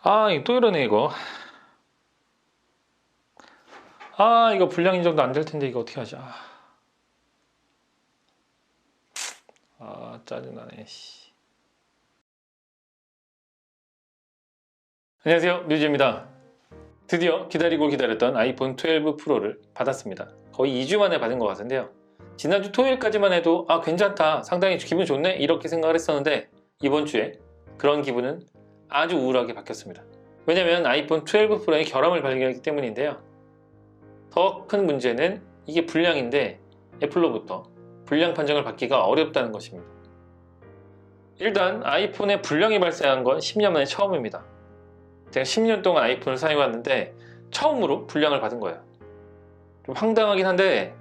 아, 이거 또 이러네, 이거. 이거 불량 인정도 안 될 텐데, 이거 어떻게 하지? 짜증나네, 씨. 안녕하세요, 뮤즈입니다. 드디어 기다리고 기다렸던 아이폰 12 프로를 받았습니다. 거의 2주 만에 받은 것 같은데요. 지난주 토요일까지만 해도 괜찮다, 상당히 기분 좋네, 이렇게 생각을 했었는데 이번 주에 그런 기분은 아주 우울하게 바뀌었습니다. 왜냐면 아이폰 12 프로의 결함을 발견했기 때문인데요. 더 큰 문제는 이게 불량인데 애플로부터 불량 판정을 받기가 어렵다는 것입니다. 일단 아이폰에 불량이 발생한 건 10년 만에 처음입니다. 제가 10년 동안 아이폰을 사용했는데 처음으로 불량을 받은 거예요. 좀 황당하긴 한데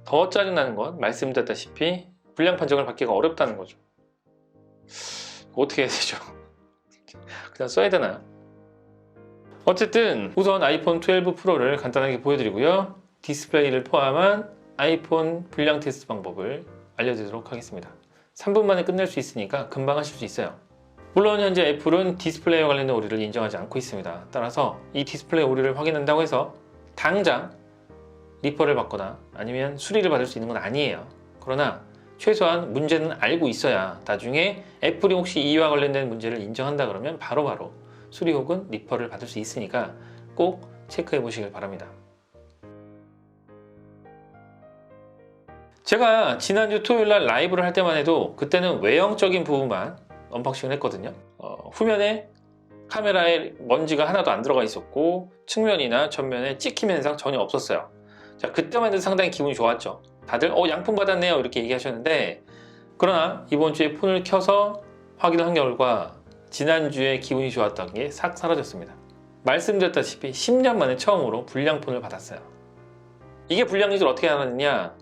더 짜증나는 건 말씀드렸다시피 불량 판정을 받기가 어렵다는 거죠. 어떻게 해야 되죠? 그냥 써야 되나요? 어쨌든 우선 아이폰 12 프로를 간단하게 보여드리고요. 디스플레이를 포함한 아이폰 불량 테스트 방법을 알려드리도록 하겠습니다. 3분 만에 끝낼 수 있으니까 금방 하실 수 있어요. 물론 현재 애플은 디스플레이와 관련된 오류를 인정하지 않고 있습니다. 따라서 이 디스플레이 오류를 확인한다고 해서 당장 리퍼를 받거나 아니면 수리를 받을 수 있는 건 아니에요. 그러나 최소한 문제는 알고 있어야 나중에 애플이 혹시 이와 관련된 문제를 인정한다 그러면 바로바로 수리 혹은 리퍼를 받을 수 있으니까 꼭 체크해 보시길 바랍니다. 제가 지난주 토요일날 라이브를 할 때만 해도 그때는 외형적인 부분만 언박싱을 했거든요. 후면에 카메라에 먼지가 하나도 안 들어가 있었고 측면이나 전면에 찍힘 현상 전혀 없었어요. 자, 그때만 해도 상당히 기분이 좋았죠. 다들 양품 받았네요 이렇게 얘기하셨는데, 그러나 이번 주에 폰을 켜서 확인을 한 결과 지난주에 기분이 좋았던 게 싹 사라졌습니다. 말씀드렸다시피 10년 만에 처음으로 불량폰을 받았어요. 이게 불량인지를 어떻게 알았느냐?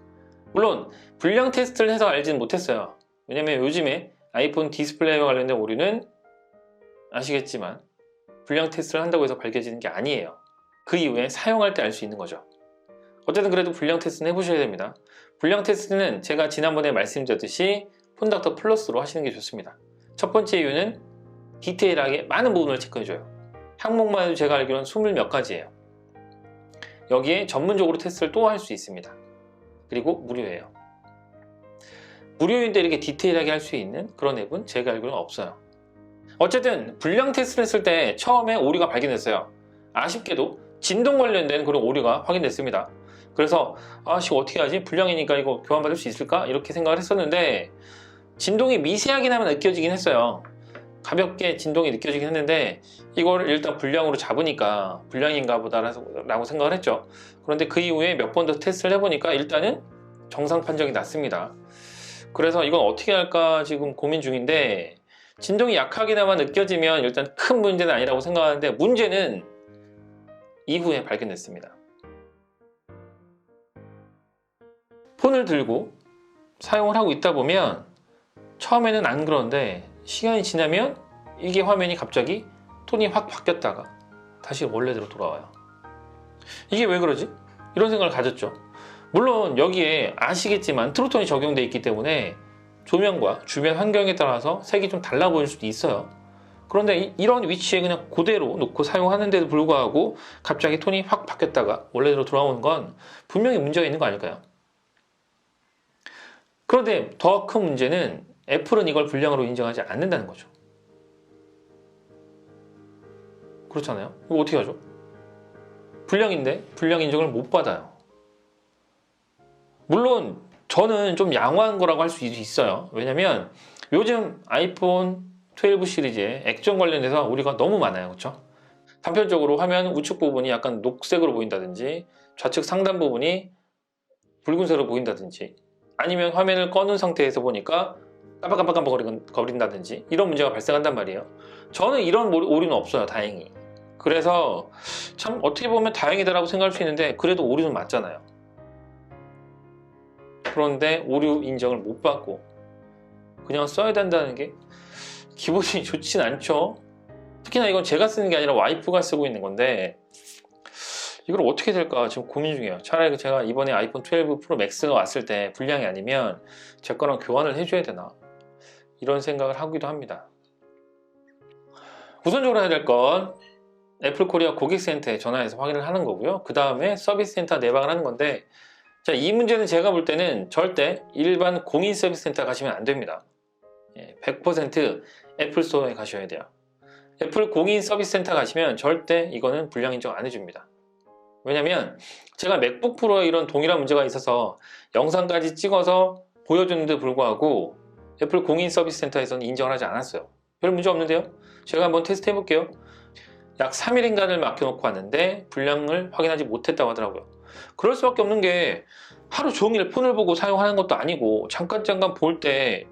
물론 불량 테스트를 해서 알지는 못했어요. 왜냐면 요즘에 아이폰 디스플레이와 관련된 오류는 아시겠지만 불량 테스트를 한다고 해서 밝혀지는 게 아니에요. 그 이후에 사용할 때 알 수 있는 거죠. 어쨌든 그래도 불량 테스트는 해보셔야 됩니다. 불량 테스트는 제가 지난번에 말씀드렸듯이 폰닥터 플러스로 하시는 게 좋습니다. 첫 번째 이유는 디테일하게 많은 부분을 체크해줘요. 항목만 해도 제가 알기로는 20 몇 가지예요. 여기에 전문적으로 테스트를 또 할 수 있습니다. 그리고 무료예요. 무료인데 이렇게 디테일하게 할 수 있는 그런 앱은 제가 알기로는 없어요. 어쨌든 불량 테스트를 했을 때 처음에 오류가 발견됐어요. 아쉽게도 진동 관련된 그런 오류가 확인됐습니다. 그래서 이거 어떻게 하지? 불량이니까 이거 교환받을 수 있을까? 이렇게 생각을 했었는데 진동이 미세하게나마 느껴지긴 했어요. 가볍게 진동이 느껴지긴 했는데 이걸 일단 불량으로 잡으니까 불량인가 보다라고 생각을 했죠. 그런데 그 이후에 몇 번 더 테스트를 해보니까 일단은 정상 판정이 났습니다. 그래서 이건 어떻게 할까 지금 고민 중인데, 진동이 약하게나마 느껴지면 일단 큰 문제는 아니라고 생각하는데 문제는 이후에 발견됐습니다. 폰을 들고 사용을 하고 있다 보면 처음에는 안 그런데 시간이 지나면 이게 화면이 갑자기 톤이 확 바뀌었다가 다시 원래대로 돌아와요. 이게 왜 그러지? 이런 생각을 가졌죠. 물론 여기에 아시겠지만 트루톤이 적용되어 있기 때문에 조명과 주변 환경에 따라서 색이 좀 달라 보일 수도 있어요. 그런데 이런 위치에 그냥 그대로 놓고 사용하는데도 불구하고 갑자기 톤이 확 바뀌었다가 원래대로 돌아오는 건 분명히 문제가 있는 거 아닐까요? 그런데 더 큰 문제는 애플은 이걸 불량으로 인정하지 않는다는 거죠. 그렇잖아요. 이거 어떻게 하죠? 불량인데 불량 인정을 못 받아요. 물론 저는 좀 양호한 거라고 할 수 있어요. 왜냐면 요즘 아이폰 12 시리즈에 액정 관련해서 오류가 너무 많아요. 그렇죠? 단편적으로 화면 우측 부분이 약간 녹색으로 보인다든지 좌측 상단 부분이 붉은색으로 보인다든지 아니면 화면을 꺼놓은 상태에서 보니까 깜빡깜빡거린다든지 이런 문제가 발생한단 말이에요. 저는 이런 오류는 없어요, 다행히. 그래서 참 어떻게 보면 다행이다라고 생각할 수 있는데 그래도 오류는 맞잖아요. 그런데 오류 인정을 못 받고 그냥 써야 된다는 게 기분이 좋진 않죠. 특히나 이건 제가 쓰는 게 아니라 와이프가 쓰고 있는 건데 이걸 어떻게 될까 지금 고민 중이에요. 차라리 제가 이번에 아이폰 12 프로 맥스가 왔을 때 불량이 아니면 제 거랑 교환을 해줘야 되나 이런 생각을 하기도 합니다. 우선적으로 해야 될 건 애플코리아 고객센터에 전화해서 확인을 하는 거고요. 그 다음에 서비스센터 내방을 하는 건데, 자, 이 문제는 제가 볼 때는 절대 일반 공인 서비스센터 가시면 안 됩니다. 100% 애플스토어에 가셔야 돼요. 애플 공인 서비스센터 가시면 절대 이거는 불량 인정 안 해줍니다. 왜냐면 제가 맥북 프로에 이런 동일한 문제가 있어서 영상까지 찍어서 보여주는데 불구하고 애플 공인 서비스센터에서는 인정을 하지 않았어요. 별 문제 없는데요? 제가 한번 테스트 해볼게요. 약 3일인간을 맡겨놓고 왔는데 불량을 확인하지 못했다고 하더라고요. 그럴 수밖에 없는 게 하루 종일 폰을 보고 사용하는 것도 아니고 잠깐 볼 때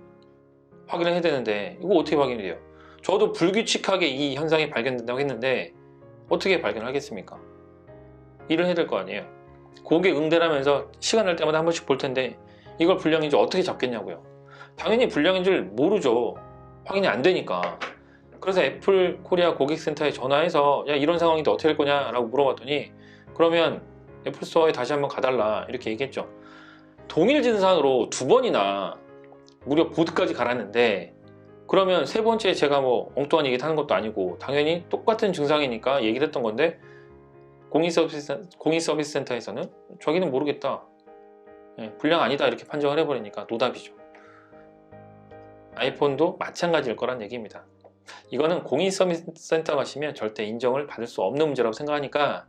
확인을 해야 되는데 이거 어떻게 확인이 돼요? 저도 불규칙하게 이 현상이 발견된다고 했는데 어떻게 발견을 하겠습니까? 일을 해야 될 거 아니에요. 고객 응대라면서 시간 날 때마다 한 번씩 볼 텐데 이걸 불량인 줄 어떻게 잡겠냐고요. 당연히 불량인 줄 모르죠. 확인이 안 되니까. 그래서 애플 코리아 고객센터에 전화해서 야, 이런 상황인데 어떻게 할 거냐 라고 물어봤더니 그러면 애플 스토어에 다시 한번 가달라 이렇게 얘기했죠. 동일 증상으로 2번이나 무려 보드까지 갈았는데 그러면 세 번째 제가 뭐 엉뚱한 얘기 하는 것도 아니고 당연히 똑같은 증상이니까 얘기를 했던 건데 공인 서비스 센터에서는 저기는 모르겠다, 불량 아니다 이렇게 판정을 해버리니까 노답이죠. 아이폰도 마찬가지일 거란 얘기입니다. 이거는 공인 서비스 센터 가시면 절대 인정을 받을 수 없는 문제라고 생각하니까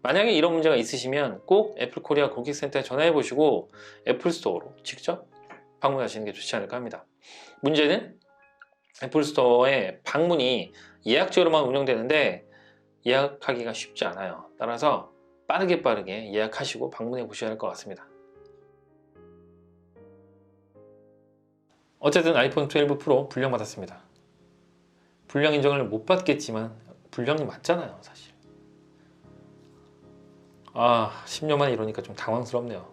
만약에 이런 문제가 있으시면 꼭 애플 코리아 고객센터에 전화해 보시고 애플 스토어로 직접 방문하시는 게 좋지 않을까 합니다. 문제는 애플 스토어에 방문이 예약제로만 운영되는데 예약하기가 쉽지 않아요. 따라서 빠르게 예약하시고 방문해 보셔야 할 것 같습니다. 어쨌든 아이폰 12 프로 불량 받았습니다. 불량 인정을 못 받겠지만 불량이 맞잖아요, 사실. 10년 만에 이러니까 좀 당황스럽네요.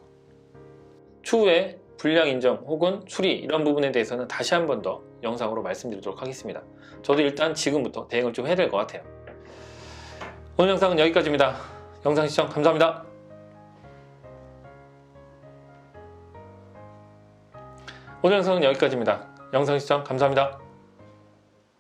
추후에 불량 인정 혹은 수리 이런 부분에 대해서는 다시 한 번 더 영상으로 말씀드리도록 하겠습니다. 저도 일단 지금부터 대응을 좀 해야 될 것 같아요. 오늘 영상은 여기까지입니다. 영상 시청 감사합니다. 오늘 영상은 여기까지입니다. 영상 시청 감사합니다.